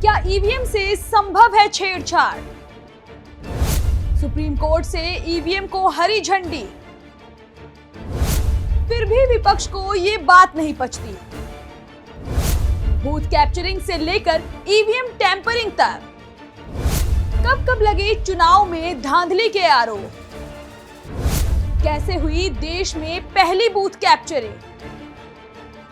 क्या ईवीएम से संभव है छेड़छाड़? सुप्रीम कोर्ट से ईवीएम को हरी झंडी, फिर भी विपक्ष को ये बात नहीं पचती। बूथ कैप्चरिंग से लेकर ईवीएम टैंपरिंग तक कब कब लगे चुनाव में धांधली के आरोप? कैसे हुई देश में पहली बूथ कैप्चरिंग?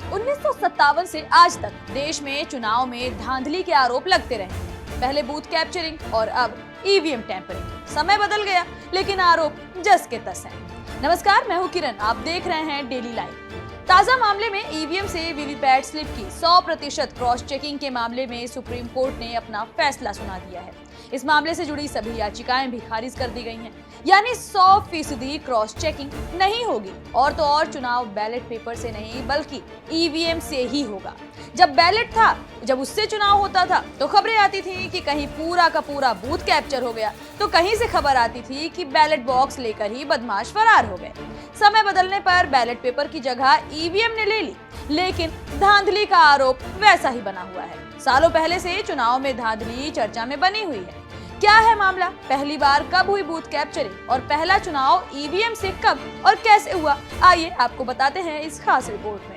1957 से आज तक देश में चुनाव में धांधली के आरोप लगते रहे। पहले बूथ कैप्चरिंग और अब ईवीएम टैंपरिंग। समय बदल गया लेकिन आरोप जस के तस हैं। नमस्कार, मैं हूं किरण, आप देख रहे हैं डेली लाइव। ताजा मामले में ईवीएम से वीवीपैट स्लिप की 100% क्रॉस चेकिंग के मामले में सुप्रीम कोर्ट ने अपना फैसला सुना दिया है। इस मामले से जुड़ी सभी याचिकाएं भी खारिज कर दी गई हैं, यानी 100% क्रॉस चेकिंग नहीं होगी। और तो और चुनाव बैलेट पेपर से नहीं बल्कि ईवीएम से ही होगा। जब बैलेट था, जब उससे चुनाव होता था तो खबरें आती थी कि कहीं पूरा का पूरा बूथ कैप्चर हो गया, तो कहीं से खबर आती थी कि बैलेट बॉक्स लेकर ही बदमाश फरार हो गए। समय बदलने पर बैलेट पेपर की जगह ईवीएम ने ले ली, लेकिन धांधली का आरोप वैसा ही बना हुआ है। सालों पहले से चुनाव में धांधली चर्चा में बनी हुई है। क्या है मामला? पहली बार कब हुई बूथ कैप्चरिंग और पहला चुनाव ईवीएम से कब और कैसे हुआ? आइए आपको बताते हैं इस खास रिपोर्ट में।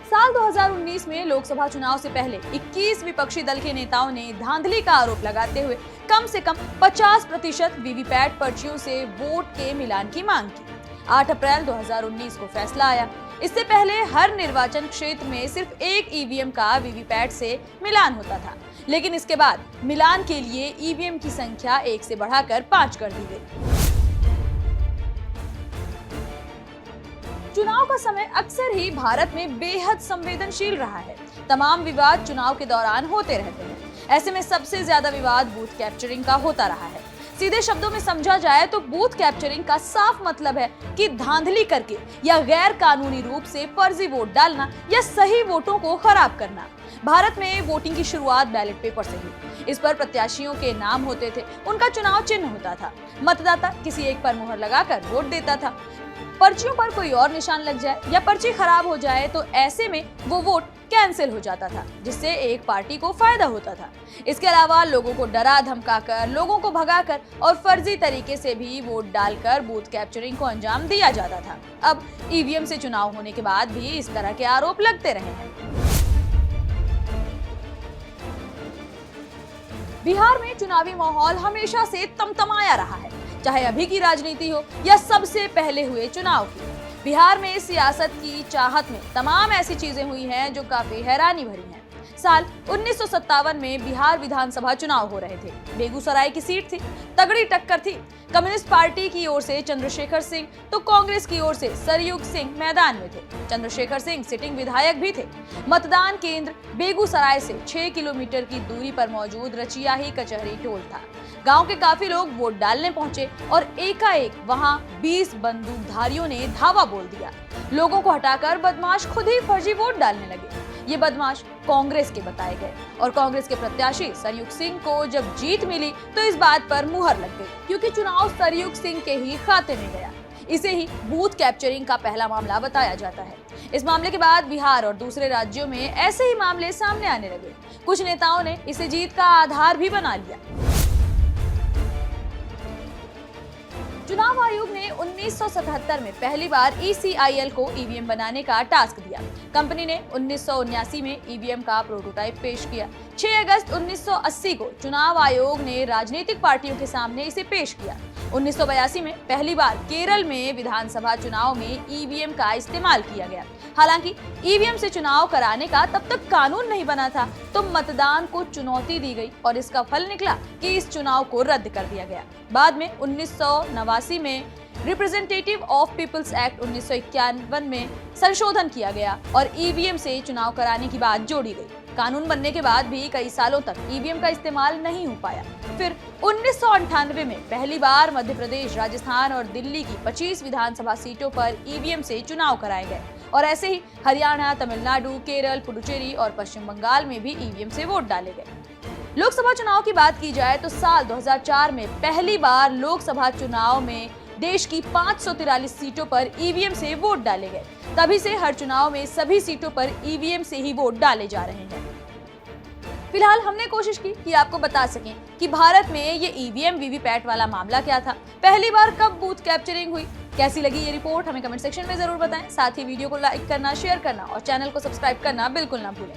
साल 2019 में लोकसभा चुनाव से पहले 21 विपक्षी दल के नेताओं ने धांधली का आरोप लगाते हुए कम से कम 50% वीवीपैट पर्चियों से वोट के मिलान की मांग की। 8 अप्रैल 2019 को फैसला आया। इससे पहले हर निर्वाचन क्षेत्र में सिर्फ एक ईवीएम का वीवीपैट से मिलान होता था, लेकिन इसके बाद मिलान के लिए ईवीएम की संख्या 1 से बढ़ाकर 5 कर दी गई। चुनाव का समय अक्सर ही भारत में बेहद संवेदनशील रहा है। तमाम विवाद चुनाव के दौरान होते रहते हैं। ऐसे में सबसे ज्यादा विवाद बूथ कैप्चरिंग का होता रहा है। सीधे शब्दों में समझा जाए तो बूथ कैप्चरिंग का साफ मतलब है कि धांधली करके या गैर कानूनी रूप से फर्जी वोट डालना या सही वोटों को खराब करना। भारत में वोटिंग की शुरुआत बैलेट पेपर से हुई। इस पर प्रत्याशियों के नाम होते थे, उनका चुनाव चिन्ह होता था। मतदाता किसी एक पर मुहर लगाकर वोट देता था। पर्चियों पर कोई और निशान लग जाए या पर्ची खराब हो जाए तो ऐसे में वो वोट कैंसिल हो जाता था, जिससे एक पार्टी को फायदा होता था। इसके अलावा लोगों को डरा धमकाकर, लोगों को भगाकर और फर्जी तरीके से भी वोट डालकर बूथ कैप्चरिंग को अंजाम दिया जाता था। अब ईवीएम से चुनाव होने के बाद भी इस तरह के आरोप लगते रहे हैं। बिहार में चुनावी माहौल हमेशा से तमतमाया रहा है, चाहे अभी की राजनीति हो या सबसे पहले हुए चुनाव की। बिहार में सियासत की चाहत में तमाम ऐसी चीजें हुई हैं जो काफी हैरानी भरी हैं। साल 1957 में बिहार विधानसभा चुनाव हो रहे थे। बेगूसराय की सीट थी, तगड़ी टक्कर थी। कम्युनिस्ट पार्टी की ओर से चंद्रशेखर सिंह तो कांग्रेस की ओर से सरयुग सिंह मैदान में थे। चंद्रशेखर सिंह सिटिंग विधायक भी थे। मतदान केंद्र बेगूसराय से 6 किलोमीटर की दूरी पर मौजूद रचिया ही कचहरी टोल था। गांव के काफी लोग वोट डालने पहुंचे और एकाएक वहां 20 बंदूकधारियों ने धावा बोल दिया। लोगों को हटाकर बदमाश खुद ही फर्जी वोट डालने लगे। ये बदमाश कांग्रेस के बताए गए और कांग्रेस के प्रत्याशी सरयुग सिंह को जब जीत मिली तो इस बात पर मुहर लग गई, क्योंकि चुनाव सरयुग सिंह के ही खाते में गया। इसे ही बूथ कैप्चरिंग का पहला मामला बताया जाता है। इस मामले के बाद बिहार और दूसरे राज्यों में ऐसे ही मामले सामने आने लगे। कुछ नेताओं ने इसे जीत का आधार भी बना लिया। चुनाव आयोग ने 1977 में पहली बार ECIL को ईवीएम बनाने का टास्क दिया। कंपनी ने 1979 में ईवीएम का प्रोटोटाइप पेश किया। 6 अगस्त 1980 को चुनाव आयोग ने राजनीतिक पार्टियों के सामने इसे पेश किया। 1982 में पहली बार केरल में विधानसभा चुनाव में ईवीएम का इस्तेमाल किया गया। हालांकि ईवीएम से चुनाव कराने का तब तक कानून नहीं बना था, तो मतदान को चुनौती दी गई और इसका फल निकला कि इस चुनाव को रद्द कर दिया गया। बाद में 1989 में रिप्रेजेंटेटिव ऑफ पीपल्स एक्ट 1951 में संशोधन किया गया और ईवीएम से चुनाव कराने की बात जोड़ी गई। कानून बनने के बाद भी कई सालों तक ईवीएम का इस्तेमाल नहीं हो पाया। फिर 1998 में पहली बार मध्य प्रदेश, राजस्थान और दिल्ली की 25 विधानसभा सीटों पर ईवीएम से चुनाव कराए गए और ऐसे ही हरियाणा, तमिलनाडु, केरल, पुडुचेरी और पश्चिम बंगाल में भी ईवीएम से वोट डाले गए। लोकसभा चुनाव की बात की जाए तो साल 2004 में पहली बार लोकसभा चुनाव में देश की 543 सीटों पर ईवीएम से वोट डाले गए। तभी से हर चुनाव में सभी सीटों पर ईवीएम से ही वोट डाले जा रहे हैं। फिलहाल हमने कोशिश की कि आपको बता सकें कि भारत में ये ईवीएम वीवीपैट वाला मामला क्या था, पहली बार कब बूथ कैप्चरिंग हुई। कैसी लगी ये रिपोर्ट हमें कमेंट सेक्शन में जरूर बताएं। साथ ही वीडियो को लाइक करना, शेयर करना और चैनल को सब्सक्राइब करना बिल्कुल ना भूलें।